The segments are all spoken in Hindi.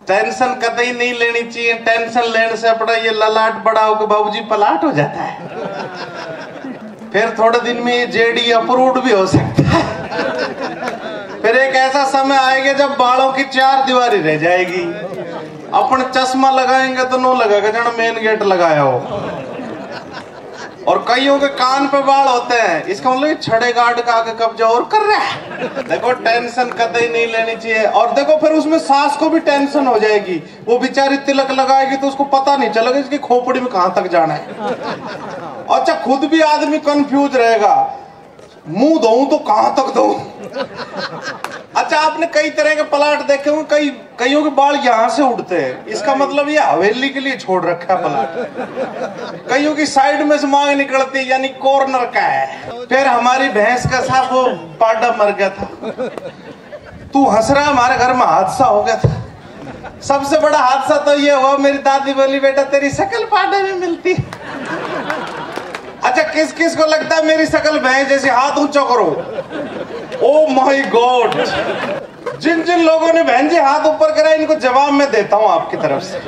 टेंशन कतई नहीं लेनी चाहिए। टेंशन लेने से अपना ये ललाट बड़ा होकर बाबूजी पलाट हो जाता है, फिर थोड़े दिन में ये जेडी अप्रूव्ड भी हो सकता है। फिर एक ऐसा समय आएगा जब बालों की चार दीवारी रह जाएगी। अपन चश्मा लगाएंगे तो नो लगेगा जब मेन गेट लगाया हो। और कईयों के कान पे बाल होते हैं, इसका मतलब छड़े गार्ड का आगे कब्जा और कर रहा है। देखो टेंशन कतई नहीं लेनी चाहिए। और देखो फिर उसमें सास को भी टेंशन हो जाएगी, वो बेचारी तिलक लगाएगी तो उसको पता नहीं चलेगा इसकी खोपड़ी में कहां तक जाना है। अच्छा खुद भी आदमी कंफ्यूज रहेगा, मुंह दो तो कहां तक दो। अच्छा आपने कई तरह के प्लाट देखे होंगे, कईयों के बाल यहाँ से उड़ते हैं, इसका मतलब ये हवेली के लिए छोड़ रखा है प्लाट। कईयों की साइड में से मांग निकलती है, यानी कॉर्नर का है। फिर हमारी भैंस का साहब वो पाडा मर गया था। तू हंस रहा, हमारे घर में हादसा हो गया था। सबसे बड़ा हादसा तो ये हुआ, मेरी दादी बोली बेटा तेरी शक्ल पाडे में मिलती। अच्छा किस किस को लगता है मेरी शक्ल भैंस जैसी? हाथ ऊंचा करो। ओ माय गॉड, जिन जिन लोगों ने बहन जी हाथ ऊपर करा इनको जवाब मैं देता हूं आपकी तरफ से।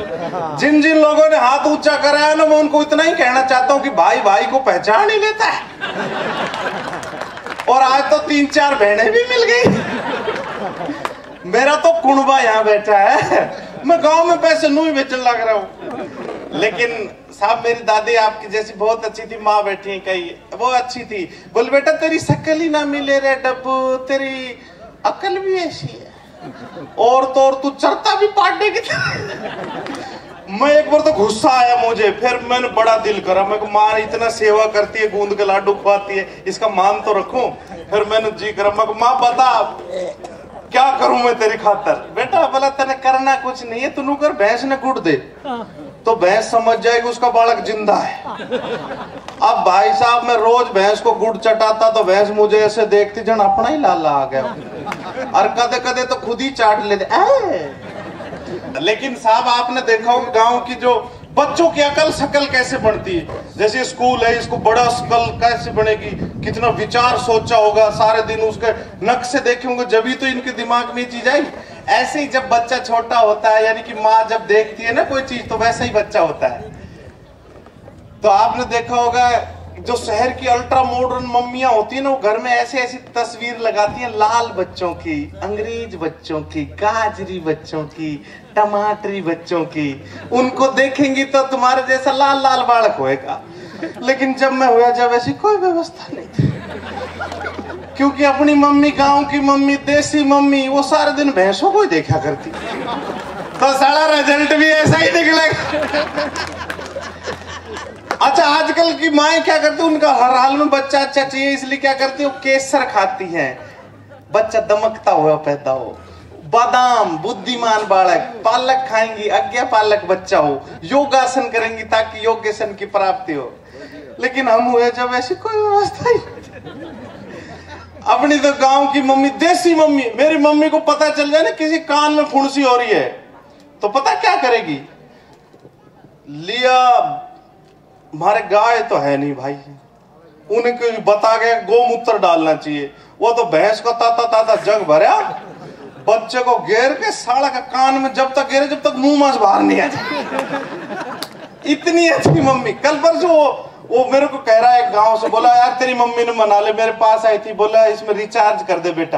जिन जिन लोगों ने हाथ ऊंचा कराया ना, मैं उनको इतना ही कहना चाहता हूं कि भाई भाई को पहचान ही लेता है। और आज तो 3-4 बहनें भी मिल गई। मेरा तो कुणबा यहाँ बैठा है, मैं गांव में पैसे नू ही बेचने लग रहा हूँ। लेकिन साहब मेरी दादी आपकी जैसी बहुत अच्छी थी, माँ बैठी है कई, वो अच्छी थी। बोल बेटा तेरी शक्ल ही ना मिले रे डब्बू, तेरी अकल भी ऐसी है। और तो और तू चरता भी पाटने की। मैं एक बार तो गुस्सा आया मुझे, फिर मैंने बड़ा दिल करा, मैं माँ इतना सेवा करती है, गूंद के लाडू खुआती है, इसका मान तो रखूं। फिर मैंने जी करा, मैं माँ बता क्या करूं मैं तेरी खातर। बेटा बोला तेने करना कुछ नहीं है, तू कर भैंस ने गुड़ दे तो भैंस समझ जाएगी उसका बालक जिंदा है। अब भाई साहब मैं रोज भैंस को गुड़ चटाता तो भैंस मुझे ऐसे देखती जन अपना ही लाला आ गया, और कदे कदे तो खुद ही चाट लेते। लेकिन साहब आपने देखा होगा गांव की जो बच्चों की अकल शकल कैसे बनती है। जैसे स्कूल है, इसको बड़ा शकल कैसे बनेगी, कितना विचार सोचा होगा, सारे दिन उसके नक्शे देखे होंगे, जब तो इनके दिमाग में चीज आई। ऐसे ही जब बच्चा छोटा होता है, यानी कि माँ जब देखती है ना कोई चीज, तो वैसा ही बच्चा होता है। तो आपने देखा होगा जो शहर की अल्ट्रा मॉडर्न मम्मियां होती है ना, वो घर में ऐसी ऐसी तस्वीर लगाती हैं, लाल बच्चों की, अंग्रेज बच्चों की, गाजरी बच्चों की, टमाटरी बच्चों की। उनको देखेंगी तो तुम्हारे जैसा लाल लाल बालक होएगा। लेकिन जब मैं हुआ, जब ऐसी कोई व्यवस्था नहीं थी, क्योंकि अपनी मम्मी, गांव की मम्मी, देसी मम्मी, वो सारे दिन भैंसों को ही देखा करती, तो सारा रिजल्ट भी ऐसा ही निकलेगा। अच्छा आजकल की माएं क्या करती है, उनका हर हाल में बच्चा अच्छा चाहिए, इसलिए क्या करती है, वो केसर खाती हैं, बच्चा दमकता हुआ पैदा हो। बादाम, बुद्धिमान बालक, पालक खाएंगी, आज्ञा पालक बच्चा हो, योगासन करेंगी ताकि योगासन की प्राप्ति हो। लेकिन हम हुए जब ऐसी कोई व्यवस्था ही। अपनी तो गांव की मम्मी, देसी मम्मी, मेरी मम्मी को पता चल जाए ना किसी कान में फुंसी हो रही है, तो पता क्या करेगी, लिया हमारे गाय तो है नहीं भाई, उनके बता गए गोमूत्र डालना चाहिए, वो तो भैंस को ताता ताता जग भरा, बच्चे को घेर के साला का कान में जब तक घेरे जब तक मुंह मांस बाहर नहीं आ जाए। इतनी अच्छी मम्मी। कल परसों वो मेरे को कह रहा है गांव से, बोला यार तेरी मम्मी ने मना ले, मेरे पास आई थी, बोला इसमें रिचार्ज कर दे बेटा,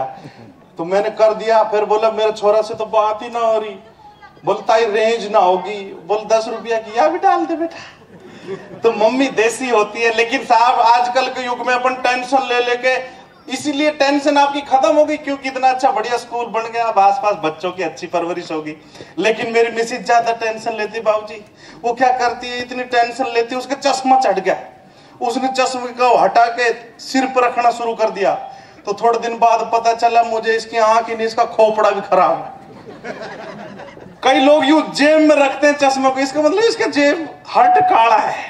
तो मैंने कर दिया। फिर बोला मेरे छोरा से तो बात ही ना हो रही, बोलता ही रेंज ना होगी, बोल 10 रुपया की या भी डाल दे बेटा। तो मम्मी देसी होती है। लेकिन साहब आजकल के युग में अपन टेंशन ले लेके, इसीलिए टेंशन आपकी खत्म होगी क्योंकि इतना अच्छा बढ़िया स्कूल बन गया, अब आसपास बच्चों की अच्छी परवरिश होगी। लेकिन मेरी मिसेज ज्यादा टेंशन लेती है बाबूजी। वो क्या करती है, इतनी टेंशन लेती है, उसका चश्मा चढ़ गया, उसने चश्मे को हटा के सिर पर रखना शुरू कर दिया। तो थोड़े दिन बाद पता चला मुझे इसकी आंख ही नहीं, इसका खोपड़ा भी खराब है। कई लोग यूं जेब में रखते हैं चश्मे को, इसका मतलब इसका जेब हट काला है।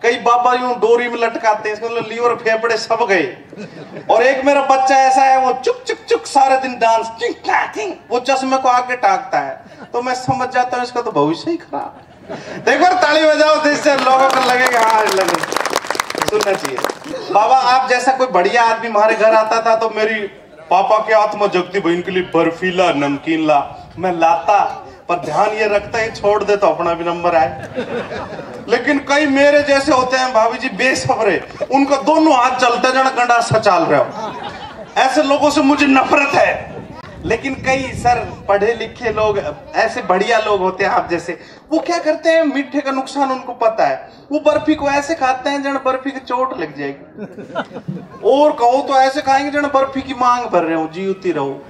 कई बाबा यूं डोरी में लटकाते हैं, इसका मतलब लीवर फेफड़े सब गए। और एक मेरा बच्चा ऐसा है, वो चुक चुक चुक सारे दिन डांस, वो चश्मे को आगे टाकता है। तो मैं समझ जाता हूँ इसका तो भविष्य ही खराब है। देखो ताली बजाओ, जिससे लोगों को लगेगा हाँ लगे, सुनना चाहिए। बाबा आप जैसा कोई बढ़िया आदमी हमारे घर आता था तो मेरी पापा के आत्मा जगती बहन के लिए बर्फीला नमकीन ला, मैं लाता, पर ध्यान ये रखता है छोड़ दे तो अपना भी नंबर आए। लेकिन कई मेरे जैसे होते हैं भाभी जी बेसब्रे, उनका दोनों हाथ चलते जन गंडा सा चाल रहे हो, ऐसे लोगों से मुझे नफरत है। लेकिन कई सर पढ़े लिखे लोग, ऐसे बढ़िया लोग होते हैं आप जैसे, वो क्या करते हैं, मीठे का नुकसान उनको पता है, वो बर्फी को ऐसे खाते हैं जन बर्फी की चोट लग जाएगी, और कहो तो ऐसे खाएंगे जन बर्फी की मांग भर रहे हो, जीवती रहो,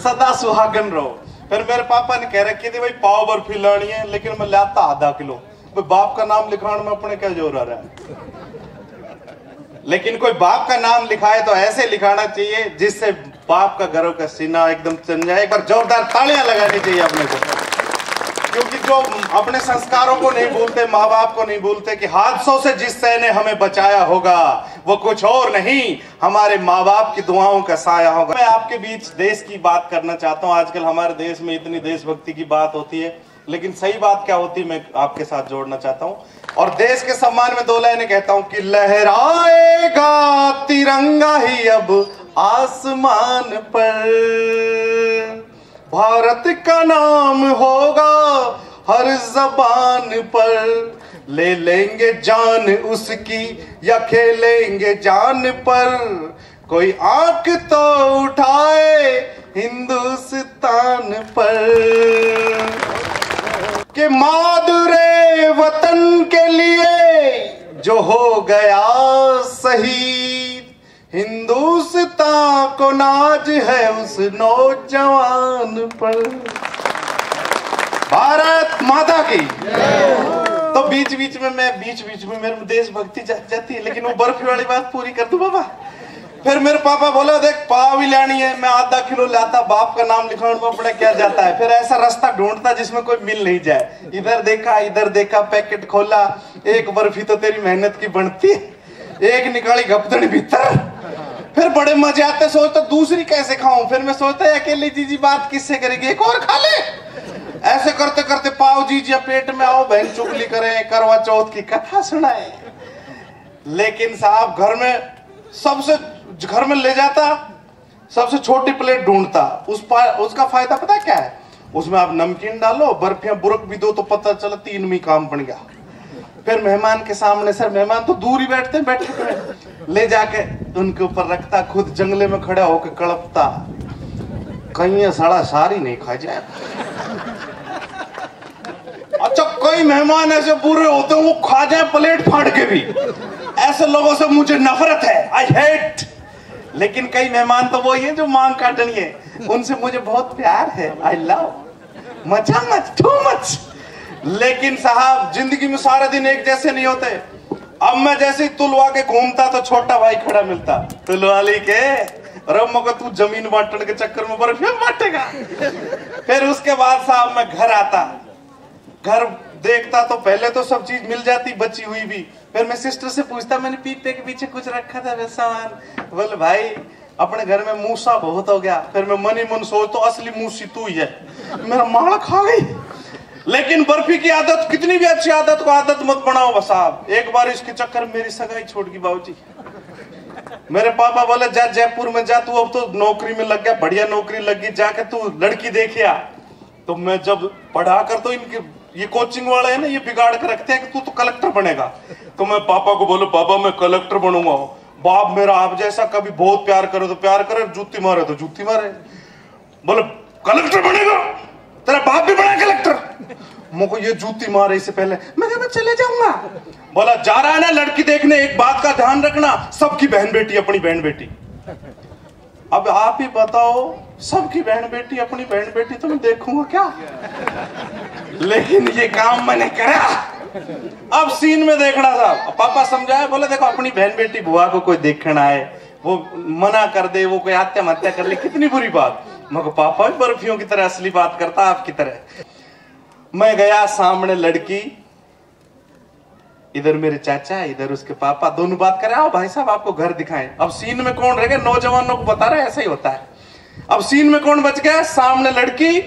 सदा सुहागन रहो। फिर मेरे पापा ने कह रखी थी भाई पाव बर्फी लानी है, लेकिन मैं लाता आधा किलो, बाप का नाम लिखाने में अपने क्या जोर आ रहा है। लेकिन कोई बाप का नाम लिखाए तो ऐसे लिखाना चाहिए जिससे बाप का गर्व का सीना एकदम चल जाए। एक बार जोरदार तालियां लगानी चाहिए अपने को, क्योंकि जो अपने संस्कारों को नहीं भूलते, माँ बाप को नहीं भूलते, कि हादसों से जिस शय ने हमें बचाया होगा वो कुछ और नहीं, हमारे माँ बाप की दुआओं का साया होगा। मैं आपके बीच देश की बात करना चाहता हूँ। आजकल हमारे देश में इतनी देशभक्ति की बात होती है, लेकिन सही बात क्या होती है मैं आपके साथ जोड़ना चाहता हूँ, और देश के सम्मान में 2 लाइनें कहता हूँ कि लहराएगा तिरंगा ही अब आसमान पर, भारत का नाम होगा हर जबान पर, ले लेंगे जान उसकी या खेलेंगे जान पर, कोई आंख तो उठाए हिंदुस्तान पर, कि मादुरे वतन के लिए जो हो गया शहीद, हिंदुस्तान को नाज है उस नौजवान पर। भारत माता की। तो बीच बीच में मेरे देशभक्ति जाती है, लेकिन वो बर्फी वाली बात पूरी कर दूं बाबा। फिर मेरे पापा बोला देख पाव ही लानी है, मैं आधा किलो लाता, बाप का नाम लिखाने में अपना क्या जाता है। फिर ऐसा रास्ता ढूंढता जिसमें कोई मिल नहीं जाए, इधर देखा पैकेट खोला, एक बर्फी तो तेरी मेहनत की बनती है, एक निकाली घपदड़ी भीतर। फिर बड़े मजे आते, सोचता दूसरी कैसे खाऊं। फिर मैं सोचता है अकेली जीजी बात किससे करेगी, एक और खा ले। ऐसे करते करते पाव जीजिया पेट में, आओ बहन चुगली करें, करवा चौथ की कथा सुनाए। लेकिन साहब घर में ले जाता, सबसे छोटी प्लेट ढूंढता, उसका फायदा पता क्या है, उसमें आप नमकीन डालो, बर्फियां बुरक भी दो तो पता चला 3 में काम बन गया। फिर मेहमान के सामने, सर मेहमान तो दूर ही बैठते ले जाके उनके ऊपर रखता, खुद जंगले में खड़ा होकर कड़पता, कहीं साड़ा सारी नहीं खा जाए। अच्छा कई मेहमान ऐसे बुरे होते हैं वो खा जाए प्लेट फाड़ के भी, ऐसे लोगों से मुझे नफरत है, आई हेट। लेकिन कई मेहमान तो वही है जो मांग काटनी है, उनसे मुझे बहुत प्यार है, आई लव, मचा मच टू मच। लेकिन साहब जिंदगी में सारे दिन एक जैसे नहीं होते। अब मैं जैसे ही तुलवा के घूमता तो छोटा भाई खड़ा मिलता, तुलवाली के रम को तू जमीन बांटने के चक्कर में बर्फियां बांटेगा। फिर उसके बाद साहब मैं घर आता, घर देखता तो पहले तो सब चीज मिल जाती बची हुई भी। फिर मैं सिस्टर से पूछता, मैंने पीपे के पीछे कुछ रखा था वैसा सामान, बोले भाई अपने घर में मूसा बहुत हो गया। फिर मैं मन ही मन सोच तो असली मूसी तू ही है, मेरा माल खा गई। लेकिन बर्फी की आदत, कितनी भी अच्छी आदत को आदत मत बनाओ साहब। एक बार इसके चक्कर मेरी सगाई छोड़ गई बाबूजी। मेरे पापा बोले जा जयपुर में जा, तू अब तो नौकरी में लग गया, बढ़िया नौकरी लग गई, जाके तू लड़की देखे आ। तो मैं जब पढ़ा कर, तो इनके ये कोचिंग वाले है ना, ये बिगाड़ कर रखते हैं कि तू तो कलेक्टर बनेगा। तो मैं पापा को बोलो पापा मैं कलेक्टर बनूंगा। बाप मेरा आप जैसा, कभी बहुत प्यार करो तो प्यार करे, जूती मारे तो जूती मारे। बोले कलेक्टर बनेगा, तेरा बाप भी बना कलेक्टर। मुझको ये जूती मारे इससे पहले मैं चले जाऊंगा। बोला जा रहा है ना लड़की देखने, एक बात का ध्यान रखना, सबकी बहन बेटी अपनी बहन बेटी। अब आप ही बताओ, सबकी बहन बेटी अपनी बहन बेटी तो मैं देखूंगा क्या। लेकिन ये काम मैंने करा। अब सीन में देखना साहब, पापा समझाए, बोले देखो अपनी बहन बेटी बुआ को कोई देखना है, वो मना कर दे, वो कोई आत्महत्या कर ले, कितनी बुरी बात। मगर पापा भी बर्फियों की तरह असली बात करता आपकी तरह। मैं गया, सामने लड़की, इधर मेरे चाचा, इधर उसके पापा, दोनों बात कर रहे, आओ भाई साहब आपको घर दिखाएं। अब सीन में कौन रह गया, नौजवानों को बता रहे ऐसा ही होता है। अब सीन में कौन बच गया, सामने लड़की,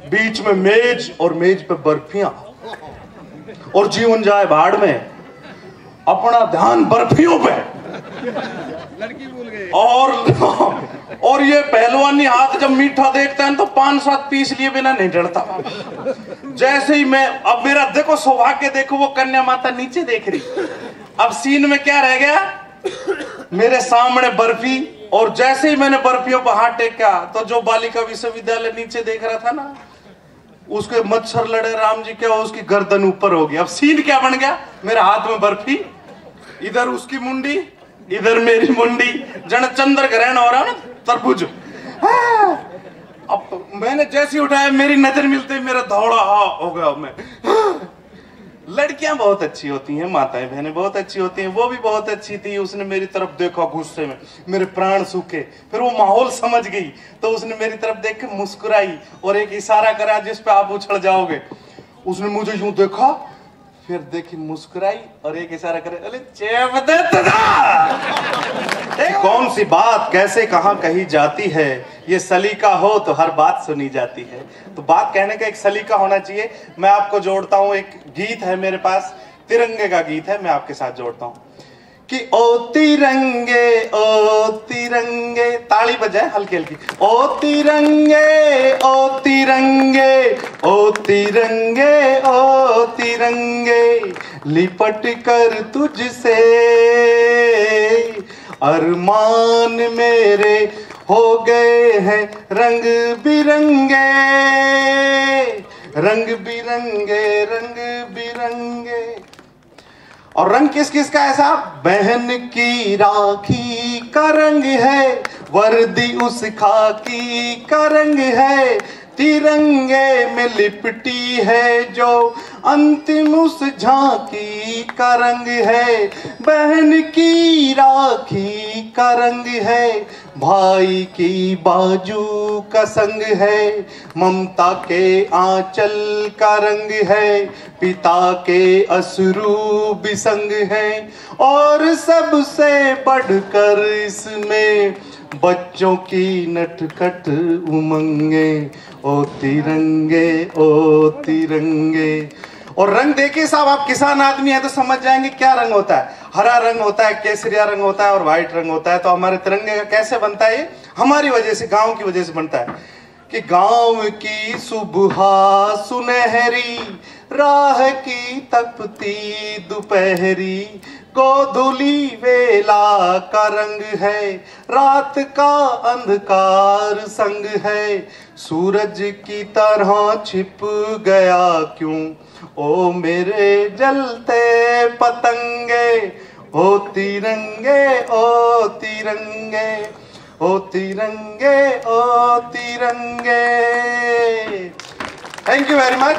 बीच में मेज, और मेज पे बर्फियां, और जीवन जाए भाड़ में, अपना ध्यान बर्फियों पे। लड़की भूल गए। और ये पहलवानी हाथ जब मीठा देखता है तो 5-7 पीस लिए बिना नहीं डरता। जैसे ही मैं, अब मेरा देखो सौभाग्य देखो, वो कन्या माता नीचे देख रही। अब सीन में क्या रह गया, मेरे सामने बर्फी, और जैसे ही मैंने बर्फियों पर हाथ टेका तो जो बालिका विश्वविद्यालय नीचे देख रहा था ना, उसके मच्छर लड़े राम जी क्या, उसकी गर्दन ऊपर हो गई। अब सीन क्या बन गया, मेरे हाथ में बर्फी, इधर उसकी मुंडी, इधर मेरी मुंडी, जन चंद्र ग्रहण हो रहा है ना, तरबूज। अब मैंने जैसे उठाया, मेरी नजर मिलते ही मेरा दौड़ा हो गया। मैं, लड़कियां बहुत अच्छी होती हैं, माताएं बहनें बहुत अच्छी होती हैं, वो भी बहुत अच्छी थी। उसने मेरी तरफ देखा गुस्से में, मेरे प्राण सूखे। फिर वो माहौल समझ गई तो उसने मेरी तरफ देख के मुस्कुराई और एक इशारा करा जिस पे आप उछल जाओगे। उसने मुझे यूं देखा, फिर देखी, मुस्कुराई और एक इशारा करे, अरे चेप दे तुझा। कौन सी बात कैसे कहाँ कही जाती है, ये सलीका हो तो हर बात सुनी जाती है। तो बात कहने का एक सलीका होना चाहिए। मैं आपको जोड़ता हूँ, एक गीत है मेरे पास, तिरंगे का गीत है, मैं आपके साथ जोड़ता हूँ कि ओ तिरंगे, ताली बजाए हल्की हल्की। ओ तिरंगे, ओ तिरंगे, ओ तिरंगे, ओ तिरंगे, लिपट कर तुझसे अरमान मेरे हो गए हैं रंग बिरंगे, रंग बिरंगे, रंग बिरंगे। और रंग किस किस का है साहब? बहन की राखी का रंग है, वर्दी उस खाकी का रंग है, तिरंगे में लिपटी है जो अंतिम उस झांकी का रंग है। बहन की राखी का रंग है, भाई की बाजू का संग है, ममता के आंचल का रंग है, पिता के अश्रु भी संग है, और सबसे बढ़कर इसमें बच्चों की नटखट उमंगे। ओ तिरंगे, ओ तिरंगे। और रंग देखिए साहब, आप किसान आदमी है तो समझ जाएंगे क्या रंग होता है। हरा रंग होता है, केसरिया रंग होता है और व्हाइट रंग होता है। तो हमारे तिरंगे का कैसे बनता है? ये हमारी वजह से, गांव की वजह से बनता है कि गांव की सुबह सुनहरी, राह की तपती दोपहरी, गोधुली वेला का रंग है, रात का अंधकार संग है, सूरज की तरह छिप गया क्यों ओ मेरे जलते पतंगे। ओ तिरंगे, ओ तिरंगे, ओ तिरंगे, ओ तिरंगे। Thank you very much.